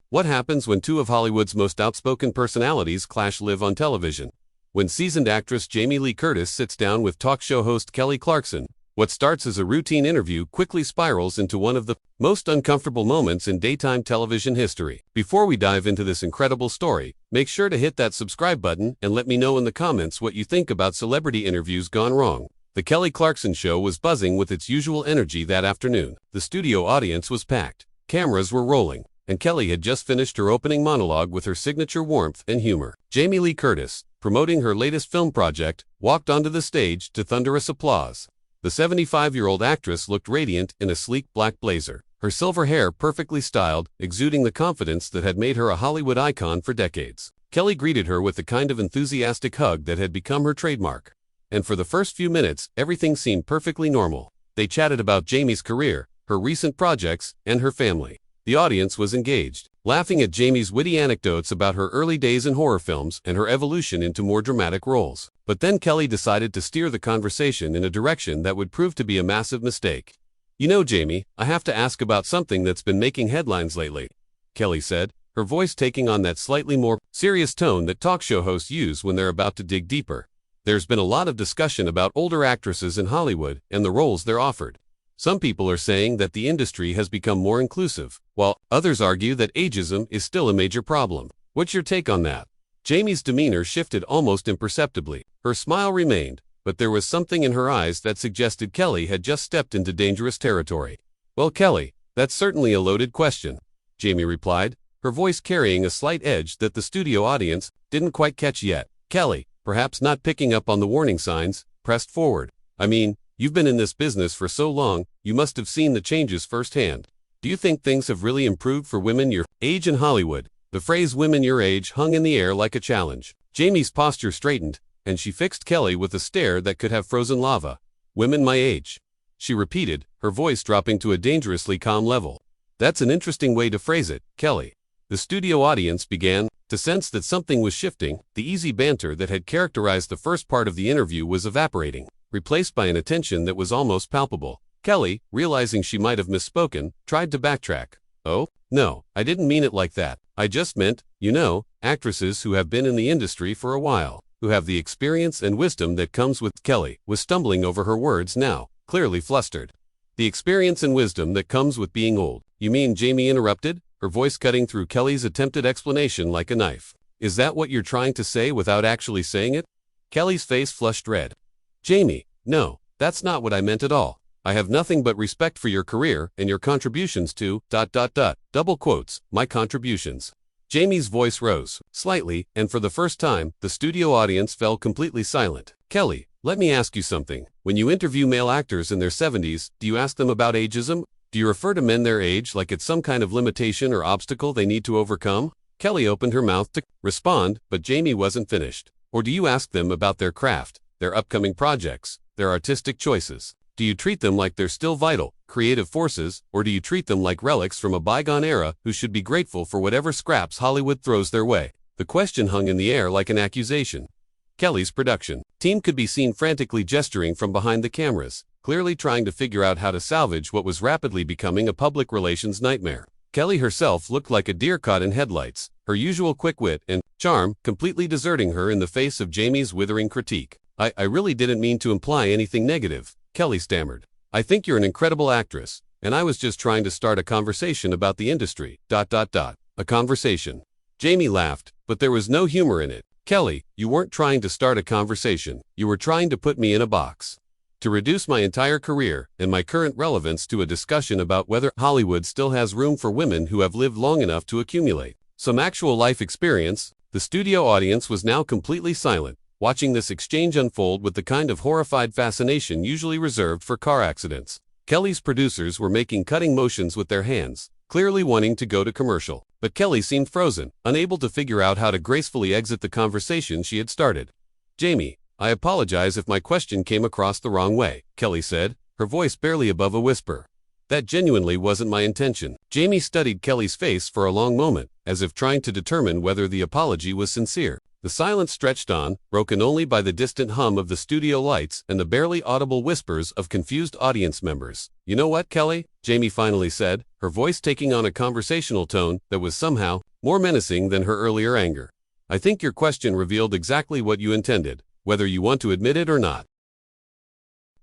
What happens when two of Hollywood's most outspoken personalities clash live on television? When seasoned actress Jamie Lee Curtis sits down with talk show host Kelly Clarkson, what starts as a routine interview quickly spirals into one of the most uncomfortable moments in daytime television history. Before we dive into this incredible story, make sure to hit that subscribe button and let me know in the comments what you think about celebrity interviews gone wrong. The Kelly Clarkson Show was buzzing with its usual energy that afternoon. The studio audience was packed, cameras were rolling, and Kelly had just finished her opening monologue with her signature warmth and humor. Jamie Lee Curtis, promoting her latest film project, walked onto the stage to thunderous applause. The 75-year-old actress looked radiant in a sleek black blazer, her silver hair perfectly styled, exuding the confidence that had made her a Hollywood icon for decades. Kelly greeted her with the kind of enthusiastic hug that had become her trademark. And for the first few minutes, everything seemed perfectly normal. They chatted about Jamie's career, her recent projects, and her family. The audience was engaged, laughing at Jamie's witty anecdotes about her early days in horror films and her evolution into more dramatic roles. But then Kelly decided to steer the conversation in a direction that would prove to be a massive mistake. "You know, Jamie, I have to ask about something that's been making headlines lately," Kelly said, her voice taking on that slightly more serious tone that talk show hosts use when they're about to dig deeper. "There's been a lot of discussion about older actresses in Hollywood and the roles they're offered. Some people are saying that the industry has become more inclusive, while others argue that ageism is still a major problem. What's your take on that?" Jamie's demeanor shifted almost imperceptibly. Her smile remained, but there was something in her eyes that suggested Kelly had just stepped into dangerous territory. "Well, Kelly, that's certainly a loaded question," Jamie replied, her voice carrying a slight edge that the studio audience didn't quite catch yet. Kelly, perhaps not picking up on the warning signs, pressed forward. "I mean, you've been in this business for so long, you must have seen the changes firsthand. Do you think things have really improved for women your age in Hollywood?" The phrase "women your age" hung in the air like a challenge. Jamie's posture straightened, and she fixed Kelly with a stare that could have frozen lava. "Women my age," she repeated, her voice dropping to a dangerously calm level. "That's an interesting way to phrase it, Kelly." The studio audience began to sense that something was shifting. The easy banter that had characterized the first part of the interview was evaporating, replaced by an attention that was almost palpable. Kelly, realizing she might have misspoken, tried to backtrack. "Oh, no, I didn't mean it like that. I just meant, you know, actresses who have been in the industry for a while, who have the experience and wisdom that comes with." Kelly was stumbling over her words now, clearly flustered. "The experience and wisdom that comes with being old, you mean?" Jamie interrupted, her voice cutting through Kelly's attempted explanation like a knife. "Is that what you're trying to say without actually saying it?" Kelly's face flushed red. "Jamie, no, that's not what I meant at all. I have nothing but respect for your career and your contributions to, double quotes, my contributions." Jamie's voice rose slightly, and for the first time, the studio audience fell completely silent. "Kelly, let me ask you something. When you interview male actors in their 70s, do you ask them about ageism? Do you refer to men their age like it's some kind of limitation or obstacle they need to overcome?" Kelly opened her mouth to respond, but Jamie wasn't finished. "Or do you ask them about their craft, their upcoming projects, their artistic choices? Do you treat them like they're still vital, creative forces, or do you treat them like relics from a bygone era who should be grateful for whatever scraps Hollywood throws their way?" The question hung in the air like an accusation. Kelly's production team could be seen frantically gesturing from behind the cameras, clearly trying to figure out how to salvage what was rapidly becoming a public relations nightmare. Kelly herself looked like a deer caught in headlights, her usual quick wit and charm completely deserting her in the face of Jamie's withering critique. I really didn't mean to imply anything negative," Kelly stammered. "I think you're an incredible actress, and I was just trying to start a conversation about the industry, A conversation." Jamie laughed, but there was no humor in it. "Kelly, you weren't trying to start a conversation, you were trying to put me in a box. To reduce my entire career and my current relevance to a discussion about whether Hollywood still has room for women who have lived long enough to accumulate some actual life experience." The studio audience was now completely silent, watching this exchange unfold with the kind of horrified fascination usually reserved for car accidents. Kelly's producers were making cutting motions with their hands, clearly wanting to go to commercial, but Kelly seemed frozen, unable to figure out how to gracefully exit the conversation she had started. "Jamie, I apologize if my question came across the wrong way," Kelly said, her voice barely above a whisper. "That genuinely wasn't my intention." Jamie studied Kelly's face for a long moment, as if trying to determine whether the apology was sincere. The silence stretched on, broken only by the distant hum of the studio lights and the barely audible whispers of confused audience members. "You know what, Kelly?" Jamie finally said, her voice taking on a conversational tone that was somehow more menacing than her earlier anger. "I think your question revealed exactly what you intended, whether you want to admit it or not."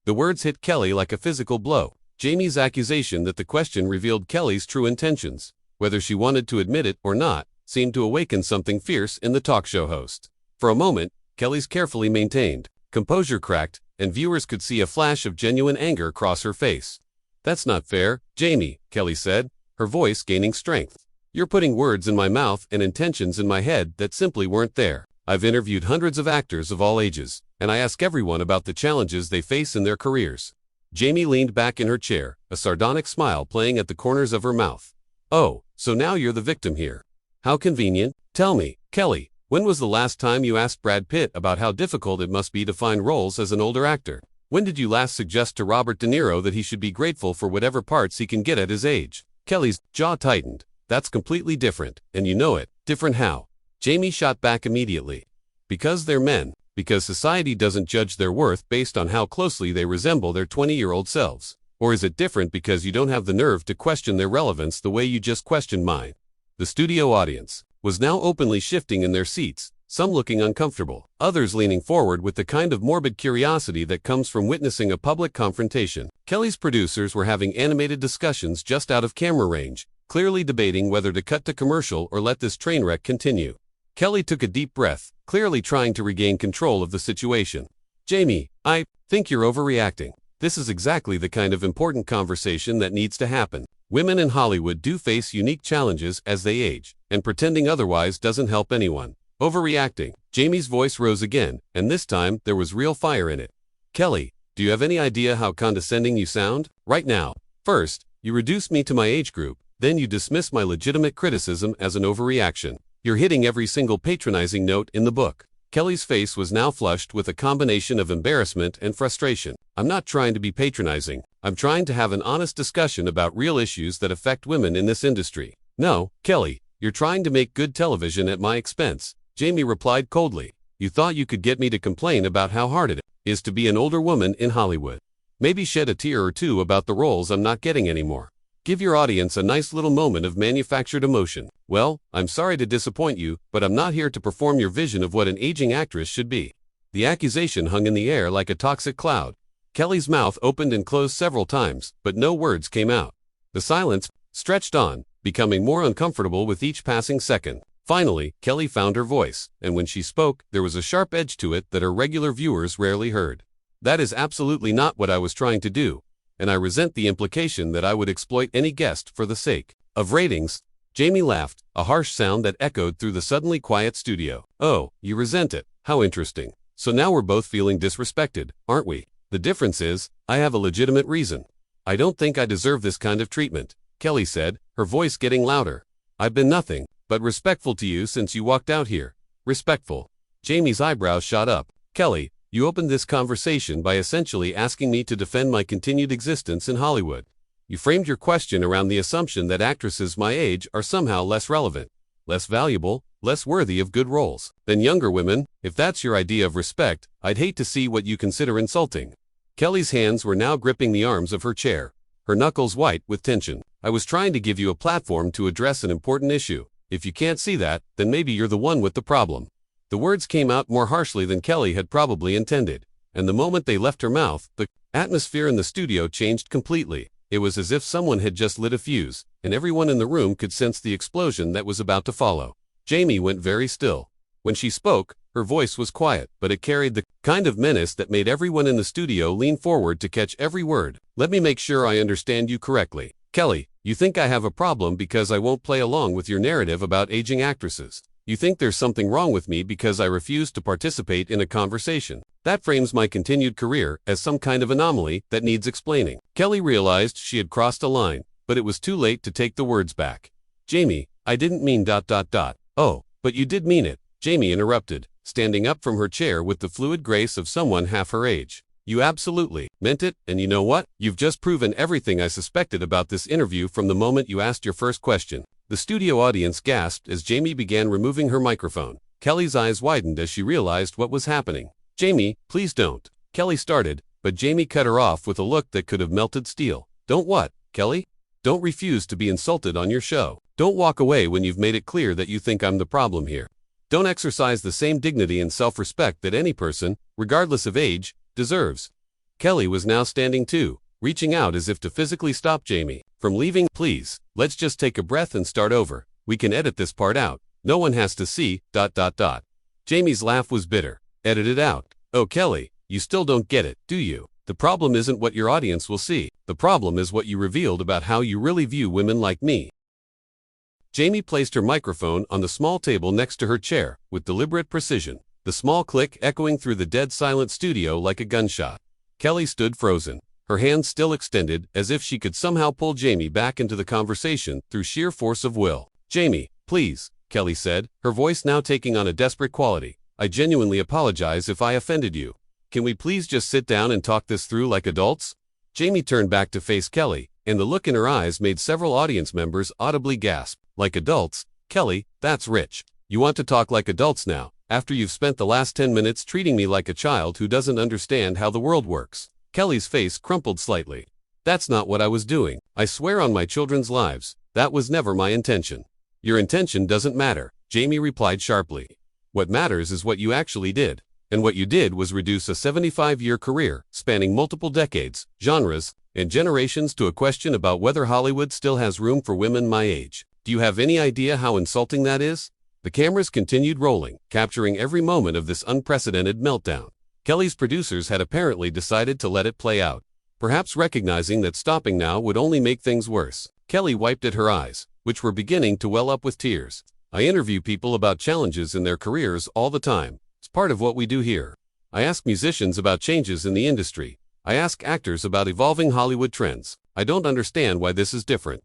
The words hit Kelly like a physical blow. Jamie's accusation that the question revealed Kelly's true intentions, whether she wanted to admit it or not, seemed to awaken something fierce in the talk show host. For a moment, Kelly's carefully maintained composure cracked, and viewers could see a flash of genuine anger cross her face. "That's not fair, Jamie," Kelly said, her voice gaining strength. "You're putting words in my mouth and intentions in my head that simply weren't there. I've interviewed hundreds of actors of all ages, and I ask everyone about the challenges they face in their careers." Jamie leaned back in her chair, a sardonic smile playing at the corners of her mouth. "Oh, so now you're the victim here. How convenient. Tell me, Kelly, when was the last time you asked Brad Pitt about how difficult it must be to find roles as an older actor? When did you last suggest to Robert De Niro that he should be grateful for whatever parts he can get at his age?" Kelly's jaw tightened. "That's completely different, and you know it." "Different how?" Jamie shot back immediately. "Because they're men. Because society doesn't judge their worth based on how closely they resemble their 20-year-old selves. Or is it different because you don't have the nerve to question their relevance the way you just questioned mine?" The studio audience was now openly shifting in their seats, some looking uncomfortable, others leaning forward with the kind of morbid curiosity that comes from witnessing a public confrontation. Kelly's producers were having animated discussions just out of camera range, clearly debating whether to cut to commercial or let this train wreck continue. Kelly took a deep breath, clearly trying to regain control of the situation. "Jamie, I think you're overreacting. This is exactly the kind of important conversation that needs to happen. Women in Hollywood do face unique challenges as they age, and pretending otherwise doesn't help anyone." "Overreacting." Jamie's voice rose again, and this time there was real fire in it. "Kelly, do you have any idea how condescending you sound? Right now. First, you reduce me to my age group, then you dismiss my legitimate criticism as an overreaction. You're hitting every single patronizing note in the book." Kelly's face was now flushed with a combination of embarrassment and frustration. "I'm not trying to be patronizing. I'm trying to have an honest discussion about real issues that affect women in this industry." "No, Kelly, you're trying to make good television at my expense," Jamie replied coldly. "You thought you could get me to complain about how hard it is to be an older woman in Hollywood. Maybe shed a tear or two about the roles I'm not getting anymore. Give your audience a nice little moment of manufactured emotion. Well, I'm sorry to disappoint you, but I'm not here to perform your vision of what an aging actress should be." The accusation hung in the air like a toxic cloud. Kelly's mouth opened and closed several times, but no words came out. The silence stretched on, becoming more uncomfortable with each passing second. Finally, Kelly found her voice, and when she spoke, there was a sharp edge to it that her regular viewers rarely heard. "That is absolutely not what I was trying to do, and I resent the implication that I would exploit any guest for the sake of ratings." Jamie laughed, a harsh sound that echoed through the suddenly quiet studio. "Oh, you resent it. How interesting. So now we're both feeling disrespected, aren't we? The difference is, I have a legitimate reason. I don't think I deserve this kind of treatment," Kelly said, her voice getting louder. "I've been nothing but respectful to you since you walked out here." "Respectful?" Jamie's eyebrows shot up. "Kelly, you opened this conversation by essentially asking me to defend my continued existence in Hollywood. You framed your question around the assumption that actresses my age are somehow less relevant, less valuable, less worthy of good roles than younger women. If that's your idea of respect, I'd hate to see what you consider insulting." Kelly's hands were now gripping the arms of her chair, her knuckles white with tension. "I was trying to give you a platform to address an important issue. If you can't see that, then maybe you're the one with the problem." The words came out more harshly than Kelly had probably intended, and the moment they left her mouth, the atmosphere in the studio changed completely. It was as if someone had just lit a fuse, and everyone in the room could sense the explosion that was about to follow. Jamie went very still. When she spoke, her voice was quiet, but it carried the kind of menace that made everyone in the studio lean forward to catch every word. "Let me make sure I understand you correctly. Kelly, you think I have a problem because I won't play along with your narrative about aging actresses. You think there's something wrong with me because I refuse to participate in a conversation. That frames my continued career as some kind of anomaly that needs explaining." Kelly realized she had crossed a line, but it was too late to take the words back. "Jamie, I didn't mean ... "Oh, but you did mean it," Jamie interrupted, standing up from her chair with the fluid grace of someone half her age. "You absolutely meant it, and you know what? You've just proven everything I suspected about this interview from the moment you asked your first question." The studio audience gasped as Jamie began removing her microphone. Kelly's eyes widened as she realized what was happening. "Jamie, please don't." Kelly started, but Jamie cut her off with a look that could have melted steel. "Don't what, Kelly? Don't refuse to be insulted on your show. Don't walk away when you've made it clear that you think I'm the problem here. Don't exercise the same dignity and self-respect that any person, regardless of age, deserves." Kelly was now standing too, reaching out as if to physically stop Jamie from leaving. "Please, let's just take a breath and start over. We can edit this part out. No one has to see, ... Jamie's laugh was bitter. "Edit it out? Oh, Kelly, you still don't get it, do you? The problem isn't what your audience will see. The problem is what you revealed about how you really view women like me." Jamie placed her microphone on the small table next to her chair, with deliberate precision, the small click echoing through the dead-silent studio like a gunshot. Kelly stood frozen, her hands still extended as if she could somehow pull Jamie back into the conversation through sheer force of will. "Jamie, please," Kelly said, her voice now taking on a desperate quality. "I genuinely apologize if I offended you. Can we please just sit down and talk this through like adults?" Jamie turned back to face Kelly, and the look in her eyes made several audience members audibly gasp. "Like adults? Kelly, that's rich. You want to talk like adults now, after you've spent the last 10 minutes treating me like a child who doesn't understand how the world works?" Kelly's face crumpled slightly. "That's not what I was doing. I swear on my children's lives, that was never my intention." "Your intention doesn't matter," Jamie replied sharply. "What matters is what you actually did. And what you did was reduce a 75-year career, spanning multiple decades, genres, and generations to a question about whether Hollywood still has room for women my age. Do you have any idea how insulting that is?" The cameras continued rolling, capturing every moment of this unprecedented meltdown. Kelly's producers had apparently decided to let it play out, perhaps recognizing that stopping now would only make things worse. Kelly wiped at her eyes, which were beginning to well up with tears. "I interview people about challenges in their careers all the time. It's part of what we do here. I ask musicians about changes in the industry. I ask actors about evolving Hollywood trends. I don't understand why this is different."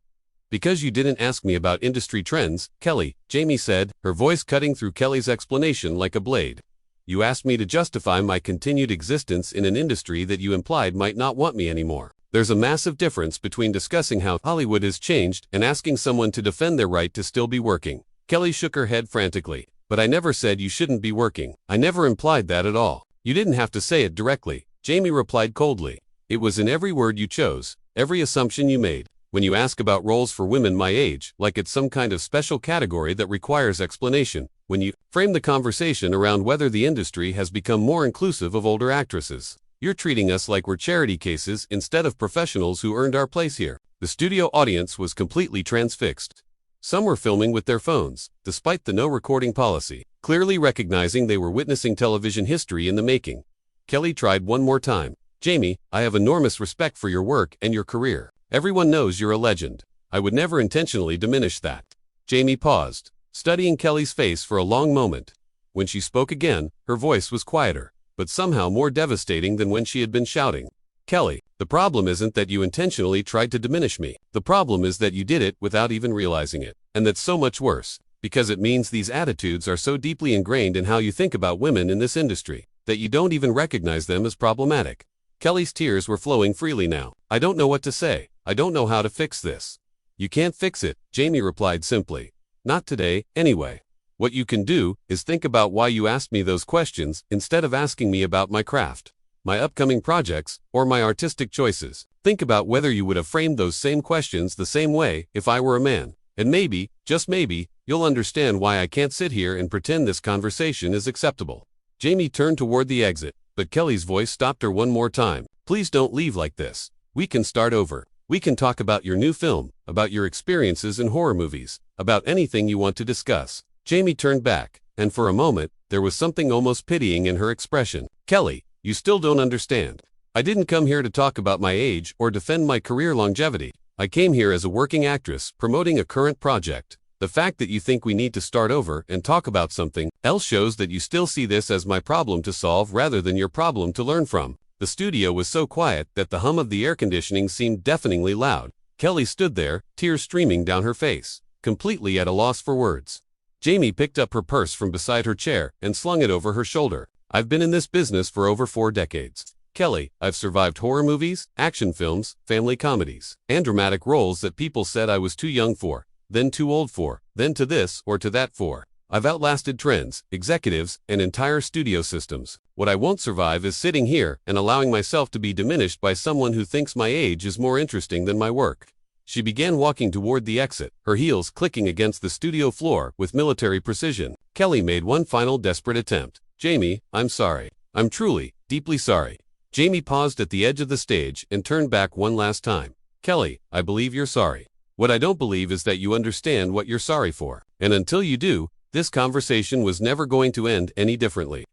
"Because you didn't ask me about industry trends, Kelly," Jamie said, her voice cutting through Kelly's explanation like a blade. "You asked me to justify my continued existence in an industry that you implied might not want me anymore. There's a massive difference between discussing how Hollywood has changed and asking someone to defend their right to still be working." Kelly shook her head frantically. "But I never said you shouldn't be working. I never implied that at all." "You didn't have to say it directly," Jamie replied coldly. "It was in every word you chose, every assumption you made. When you ask about roles for women my age, like it's some kind of special category that requires explanation, when you frame the conversation around whether the industry has become more inclusive of older actresses, you're treating us like we're charity cases instead of professionals who earned our place here." The studio audience was completely transfixed. Some were filming with their phones, despite the no recording policy, clearly recognizing they were witnessing television history in the making. Kelly tried one more time. "Jamie, I have enormous respect for your work and your career. Everyone knows you're a legend. I would never intentionally diminish that." Jamie paused, studying Kelly's face for a long moment. When she spoke again, her voice was quieter, but somehow more devastating than when she had been shouting. "Kelly, the problem isn't that you intentionally tried to diminish me. The problem is that you did it without even realizing it. And that's so much worse, because it means these attitudes are so deeply ingrained in how you think about women in this industry, that you don't even recognize them as problematic." Kelly's tears were flowing freely now. "I don't know what to say. I don't know how to fix this." "You can't fix it," Jamie replied simply. "Not today, anyway. What you can do is think about why you asked me those questions instead of asking me about my craft, my upcoming projects, or my artistic choices. Think about whether you would have framed those same questions the same way if I were a man. And maybe, just maybe, you'll understand why I can't sit here and pretend this conversation is acceptable." Jamie turned toward the exit, but Kelly's voice stopped her one more time. "Please don't leave like this. We can start over. We can talk about your new film, about your experiences in horror movies, about anything you want to discuss." Jamie turned back, and for a moment, there was something almost pitying in her expression. "Kelly, you still don't understand. I didn't come here to talk about my age or defend my career longevity. I came here as a working actress promoting a current project. The fact that you think we need to start over and talk about something else shows that you still see this as my problem to solve rather than your problem to learn from." The studio was so quiet that the hum of the air conditioning seemed deafeningly loud. Kelly stood there, tears streaming down her face, completely at a loss for words. Jamie picked up her purse from beside her chair and slung it over her shoulder. "I've been in this business for over 4 decades. Kelly, I've survived horror movies, action films, family comedies, and dramatic roles that people said I was too young for, then too old for, then to this or to that for. I've outlasted trends, executives, and entire studio systems. What I won't survive is sitting here and allowing myself to be diminished by someone who thinks my age is more interesting than my work." She began walking toward the exit, her heels clicking against the studio floor with military precision. Kelly made one final desperate attempt. "Jamie, I'm sorry. I'm truly, deeply sorry." Jamie paused at the edge of the stage and turned back one last time. "Kelly, I believe you're sorry. What I don't believe is that you understand what you're sorry for. And until you do, this conversation was never going to end any differently."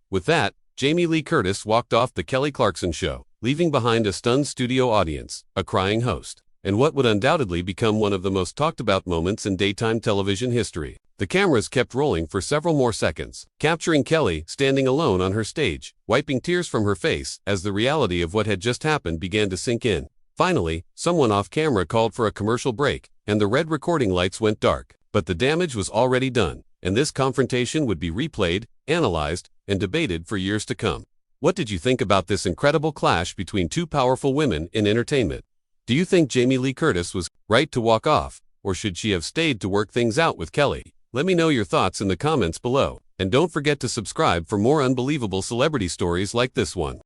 With that, Jamie Lee Curtis walked off the Kelly Clarkson show, leaving behind a stunned studio audience, a crying host, and what would undoubtedly become one of the most talked about moments in daytime television history. The cameras kept rolling for several more seconds, capturing Kelly standing alone on her stage, wiping tears from her face as the reality of what had just happened began to sink in. Finally, someone off camera called for a commercial break, and the red recording lights went dark. But the damage was already done, and this confrontation would be replayed, analyzed, and debated for years to come. What did you think about this incredible clash between two powerful women in entertainment? Do you think Jamie Lee Curtis was right to walk off, or should she have stayed to work things out with Kelly? Let me know your thoughts in the comments below, and don't forget to subscribe for more unbelievable celebrity stories like this one.